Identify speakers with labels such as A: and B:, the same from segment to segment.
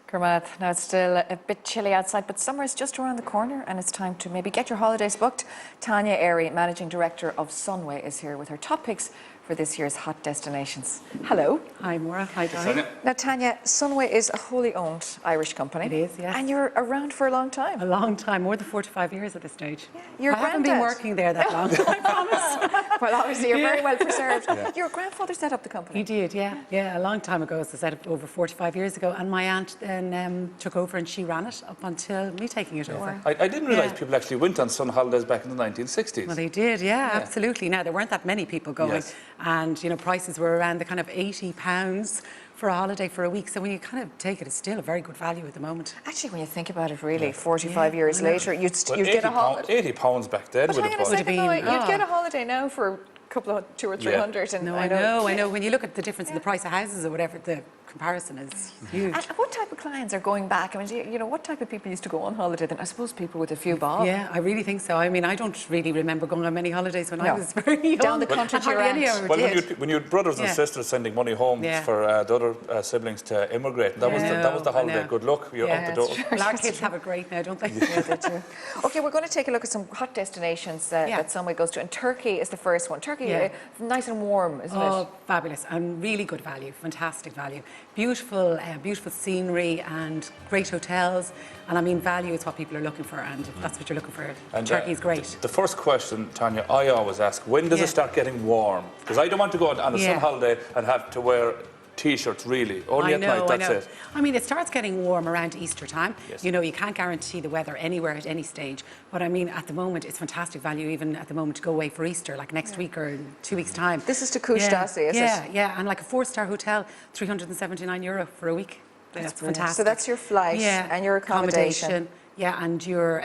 A: Kermath. Now it's still a bit chilly outside, but summer is just around the corner and it's time to maybe get your holidays booked. Tanya Airy, Managing Director of Sunway, is here with her top picks for this year's hot destinations. Hello.
B: Hi, Maura. Hi, Tanya.
A: Now, Tanya, Sunway is a wholly owned Irish company.
B: It is, yes.
A: And you're around for a long time.
B: A long time, more than 45 years at this stage.
A: Yeah,
B: I haven't been working there that long, I promise.
A: Well, obviously, you're very well preserved. Your grandfather set up the company.
B: He did, yeah, a long time ago. So set up over 45 years ago. And my aunt then took over and she ran it up until me taking it over.
C: I didn't realise people actually went on sun holidays back in the 1960s.
B: Well, they did, yeah, absolutely. Now, there weren't that many people going.
C: Yes.
B: And, you know, prices were around the kind of £80 for a holiday for a week. So when you kind of take it, it's still a very good value at the moment.
A: Actually, when you think about it, really, 45 years later, you'd
C: Well,
A: get a holiday.
C: £80 back then
A: But
C: would
A: hang on a
C: have bought.
A: second, though, you'd get a holiday now for a couple of 200 or 300. And
B: No, I know. When you look at the difference in the price of houses or whatever, the comparison is huge.
A: And what type of clients are going back? I mean, you know, what type of people used to go on holiday then? I suppose people with a few bob.
B: Yeah, I really think so. I mean, I don't really remember going on many holidays when I was very young.
A: Down the country to your aunt.
C: Well, when you had brothers and sisters sending money home for the other siblings to immigrate, that was the holiday. Good luck, you're out the door.
B: Well, our kids have it great now, don't they?
A: Yeah, they do. Okay, we're going to take a look at some hot destinations that Sunway goes to. And Turkey is the first one. Turkey, nice and warm, isn't it?
B: Oh, fabulous. And really good value, fantastic value. Beautiful, beautiful scenery and great hotels. And I mean, value is what people are looking for, and if that's what you're looking for, and Turkey is great.
C: The first question, Tanya, I always ask, when does it start getting warm? Because I don't want to go on a sun holiday and have to wear T-shirts, really. Only at night, that's it.
B: I mean, it starts getting warm around Easter time.
C: Yes.
B: You know, you can't guarantee the weather anywhere at any stage. But I mean, at the moment, it's fantastic value, even at the moment, to go away for Easter, like next week or in 2 weeks' time.
A: This is to Kustasi, is it?
B: Yeah, and like a 4-star hotel, €379 for a week. That's fantastic.
A: So that's your flight and your accommodation.
B: Yeah, and your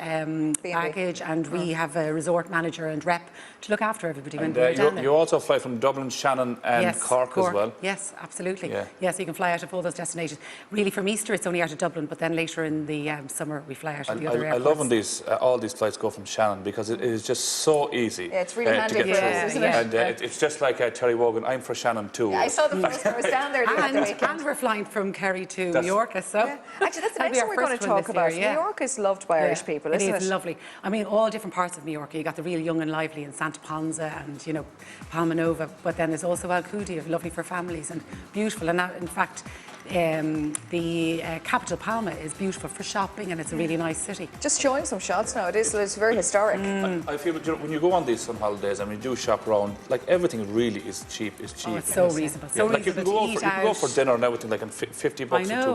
B: baggage, and we have a resort manager and rep to look after everybody when we're down there.
C: You also fly from Dublin, Shannon and Cork as well?
B: Yes, absolutely. Yeah, so you can fly out of all those destinations. Really, from Easter, it's only out of Dublin, but then later in the summer, we fly out of the other airports.
C: I love when all these flights go from Shannon because it is just so easy.
A: Yeah, it's really handy for us, isn't it?
C: And it's just like Terry Wogan, I'm for Shannon too.
A: Yeah, I saw the post. I was down there the other weekend.
B: And we're flying from Kerry to Mallorca, so...
A: Actually, that's the next one we're going to talk about. New York is loved by Irish people, isn't it?
B: It is lovely. I mean, all different parts of Mallorca. You got the real young and lively in Santa Ponza and, you know, Palma Nova, but then there's also Alcudia, lovely for families and beautiful. And that, in fact, the capital Palma is beautiful for shopping, and it's a really nice city.
A: Just showing some shots now. It's very historic.
C: I feel when you go on these sun holidays and you do shop around, like everything really is cheap.
B: Oh, it's so reasonable. So
C: like you can go for dinner and everything like $50 for 2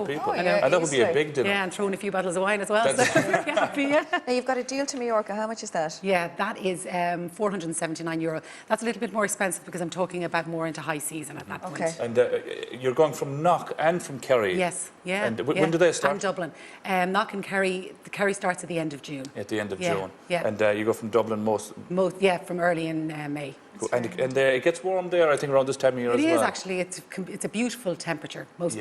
C: people, and that would be a big dinner.
B: Yeah, and throwing a few bottles of wine as well. So very happy.
A: Now you've got a deal to Mallorca. How much is that?
B: Yeah, that is €479. That's a little bit more expensive because I'm talking about more into high season at that point.
C: And you're going from Knock and from Kerry.
B: Yes,
C: And when do they start?
B: And Dublin. Knock and Kerry. The Kerry starts at the end of June.
C: At the end of June.
B: Yeah.
C: And you go from Dublin
B: from early in May.
C: And it gets warm there, I think, around this time of year as well.
B: It is actually. It's a beautiful temperature most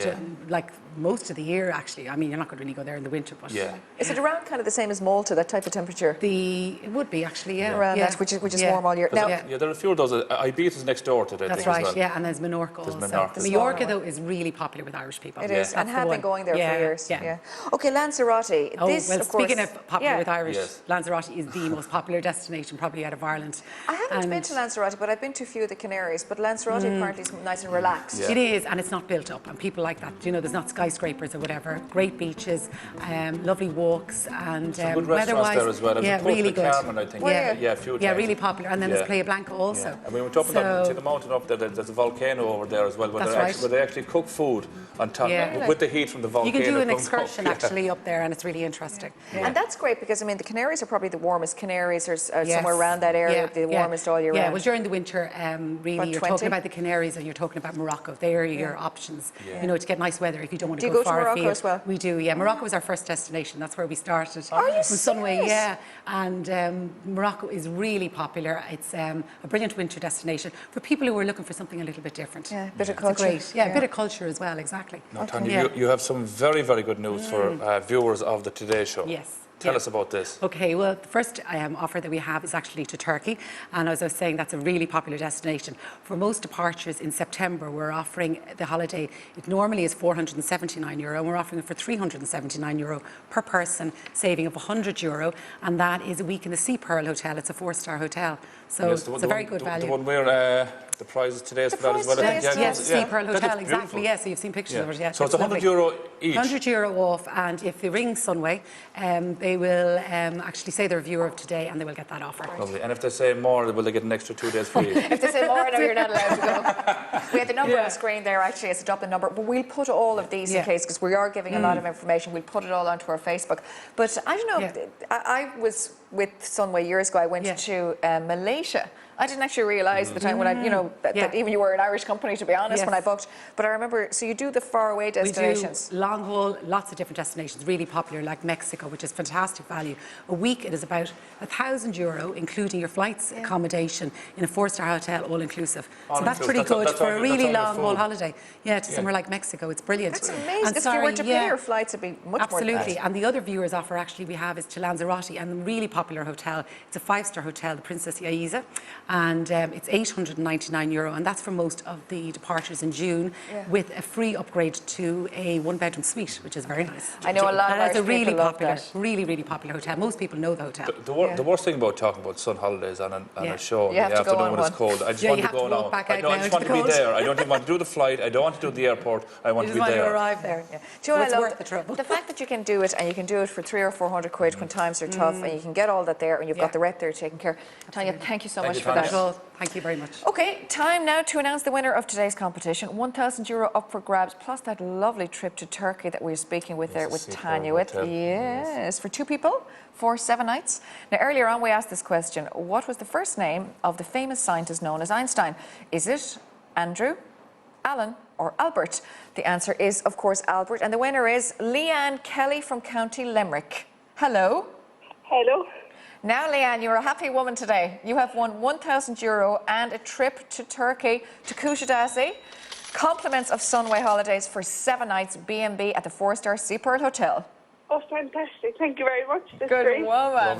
B: of the year. Actually, I mean, you're not going to really go there in the winter, but
A: is it around kind of the same as Malta, that type of temperature?
B: It would be actually,
A: around that, which is warm all year. Now,
C: there are a few of those. Ibiza's next door to that.
B: That's right. Well. Yeah, and there's Menorca also. Mallorca though is really popular with Irish people.
A: It is, and have been going there for years. Yeah. Okay, Lanzarote.
B: Speaking of popular with Irish, Lanzarote is the most popular destination probably out of Ireland.
A: I haven't been to Lanzarote, but I've been to a few of the Canaries. But Lanzarote apparently is nice and relaxed.
B: It is, and it's not built up, and people like that. You know, there's not skyscrapers or whatever. Great beaches, lovely walks, and
C: good restaurants there as well.
B: Yeah, really good.
C: Carmen, I think. A few times.
B: Yeah, really popular. And then there's Playa Blanca also.
C: And we went up to the mountain up there. There's a volcano over there as well, where they actually cook food on top with the heat from the volcano.
B: You can do an excursion actually up there, and it's really interesting.
A: And that's great because I mean the Canaries are probably the warmest. Canaries are somewhere around that area, the warmest all year round.
B: Yeah, well during the winter, really you're talking about the Canaries and you're talking about Morocco. They are your options, you know, to get nice weather if you don't want to go far afield.
A: Do you go to Morocco as well?
B: We do, yeah. Morocco was our first destination. That's where we started.
A: Are you
B: Sunway, and Morocco is really popular. It's a brilliant winter destination for people who are looking for something a little bit different.
A: Yeah, a bit of culture.
B: A bit of culture as well, exactly.
C: Now, Tanya, you have some very, very good news for viewers of the Today Show.
B: Yes.
C: Tell us about this.
B: Okay, well, the first offer that we have is actually to Turkey. And as I was saying, that's a really popular destination. For most departures in September, we're offering the holiday. It normally is €479, and we're offering it for €379 per person, saving of €100. And that is a week in the Sea Pearl Hotel. It's a 4-star hotel. So
C: Yes,
B: it's a very good value.
C: The one where the prizes today is for that as well. I think.
B: Yes, Sea Pearl
C: That
B: Hotel,
C: is
B: exactly.
C: beautiful.
B: Yes, so you've seen pictures of it. Yeah,
C: So it's €100 each.
B: €100 off, and if they ring Sunway, they will actually say they're a viewer of today, and they will get that offer.
C: Lovely. And if they say more, will they get an extra 2 days free?
A: If they say more, no, you're not allowed to go. We had the number on the screen there, actually, it's a Dublin number, but we'll put all of these in case, because we are giving a lot of information. We'll put it all onto our Facebook. But I don't know, I was with Sunway years ago. I went to Malaysia. I didn't actually realise the time when that even you were an Irish company, to be honest, when I booked. But I remember, so you do the faraway destinations.
B: We do long haul, lots of different destinations, really popular, like Mexico, which is fantastic value. A week, it is about €1,000, including your flights, accommodation, in a 4-star hotel, all inclusive. So that's pretty good for a really long haul holiday. Yeah, to somewhere like Mexico, it's brilliant.
A: That's amazing. If you were to pay your flights, it'd be much more than that.
B: Absolutely. And the other viewers offer actually we have is to Lanzarote, and a really popular hotel. It's a 5-star hotel, the Princess Yaiza, and it's €899, and that's for most of the departures in June, with a free upgrade to a 1-bedroom suite, which is very nice.
A: I know a lot of Irish
B: really
A: people love
B: popular,
A: that.
B: really popular hotel. Most people know the hotel.
C: The worst thing about talking about sun holidays on a show in
A: You
C: the
A: have to go
C: afternoon
A: on
C: when it's
A: one.
C: cold, I just want to go now. I just want to be there. I don't even want to do the flight. I don't want to do the airport. I want to be there.
B: You just want to arrive there.
A: Do you know what I love?
B: Worth the trouble.
A: The fact that you can do it, and you can do it for £300 or £400 when times are tough, and you can get all that there, and you've got the rep there taken care. Tanya, thank you so much for that.
B: Thank you very much.
A: Okay, time now to announce the winner of today's competition. €1,000 up for grabs, plus that lovely trip to Turkey that we were speaking with there with Tanya with. Yes, for 2 people for 7 nights. Now, earlier on we asked this question: what was the first name of the famous scientist known as Einstein? Is it Andrew, Alan, or Albert? The answer is, of course, Albert, and the winner is Leanne Kelly from County Limerick. Hello.
D: Hello.
A: Now, Leanne, you're a happy woman today. You have won €1,000 and a trip to Turkey, to Kusadasi. Compliments of Sunway Holidays for 7 nights B&B at the 4-star Sea Pearl Hotel.
D: Oh, fantastic. Thank you very much. That's
A: Good
D: great.
A: woman.